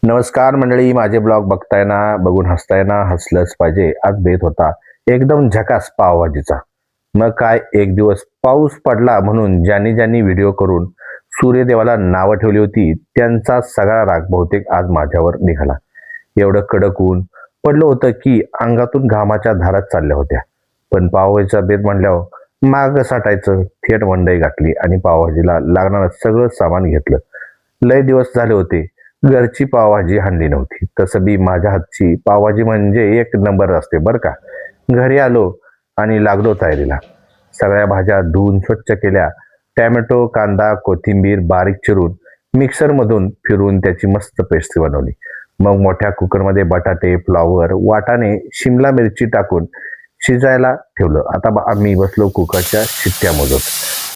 नमस्कार मंडळी, माझे ब्लॉग बघताय ना, बघून हसताय ना, हसलंच पाहिजे. आज बेत होता एकदम झकास पावभाजीचा. मग काय, एक दिवस पाऊस पडला म्हणून ज्यांनी ज्यांनी व्हिडिओ करून सूर्यदेवाला नावं ठेवली होती त्यांचा सगळा राग बहुतेक आज माझ्यावर निघाला. एवढं कडक ऊन पडलं होतं की अंगातून घामाच्या धारात चालल्या होत्या. पण पावभाजीचा बेत म्हणल्यावर माग साठायचं, थेट मंडई गाठली आणि पावभाजीला लागणारं सगळं सामान घेतलं. लय दिवस झाले होते घरची पावभाजी हाणली नव्हती. तसं बी माझ्या हातची पावभाजी म्हणजे एक नंबर असते बरं का. घरी आलो आणि लागलो तयारीला. सगळ्या भाज्या धुवून स्वच्छ केल्या. टॅमॅटो, कांदा, कोथिंबीर बारीक चिरून मिक्सरमधून फिरवून त्याची मस्त पेस्ट बनवली. मग मोठ्या कुकरमध्ये बटाटे, फ्लॉवर, वाटाणे, शिमला मिरची टाकून शिजायला ठेवलं. आता आम्ही बसलो कुकरच्या शिट्ट्या मोजत.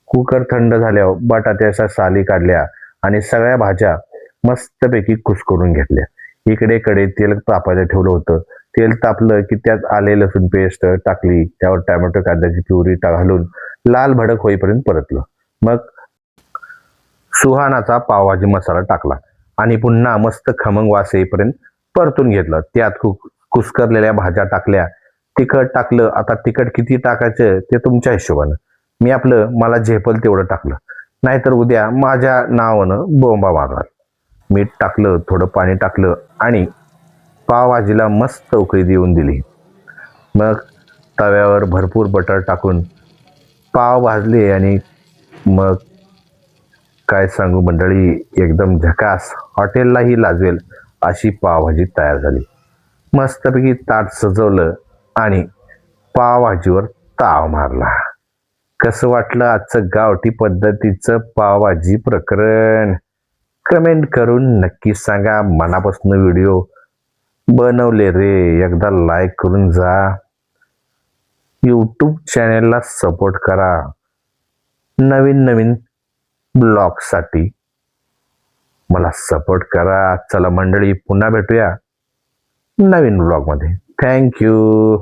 कुकर थंड झाल्यावर बटाट्याच्या साली काढल्या आणि सगळ्या भाज्या मस्तपैकी कुस्करून घेतल्या. इकडे तेल तापायला ठेवलं होतं. तेल तापलं की त्यात आले लसूण पेस्ट टाकली. त्यावर टॅमॅटो, कांद्याची प्युरी घालून लाल भडक होईपर्यंत परतलं. मग सुहानाचा पावभाजी मसाला टाकला आणि पुन्हा मस्त खमंग वास येईपर्यंत परतून घेतलं. त्यात कुस्करलेल्या भाज्या टाकल्या. तिखट टाकलं. आता तिखट किती टाकायचं ते तुमच्या हिशोबानं. मी मला झेपल तेवढं टाकलं, नाहीतर उद्या माझ्या नावानं बोंबा मारणार. मीठ टाकलं, थोडं पाणी टाकलं आणि पावभाजीला मस्त उकळी देऊन दिली. मग तव्यावर भरपूर बटर टाकून पाव भाजले आणि मग काय सांगू मंडळी, एकदम झकास, हॉटेललाही लाजवेल अशी पावभाजी तयार झाली. मस्तपैकी ताट सजवलं आणि पावभाजीवर ताव मारला. कसं वाटलं आजचं गावठी पद्धतीचं पावभाजी प्रकरण? कमेंट करून नक्की सांगा. मनापासून व्हिडिओ बनवले रे, एकदा लाईक करून जा. यूट्यूब चॅनेलला सपोर्ट करा. नवीन ब्लॉगसाठी मला सपोर्ट करा. चला मंडळी, पुन्हा भेटूया नवीन ब्लॉगमध्ये. थँक्यू.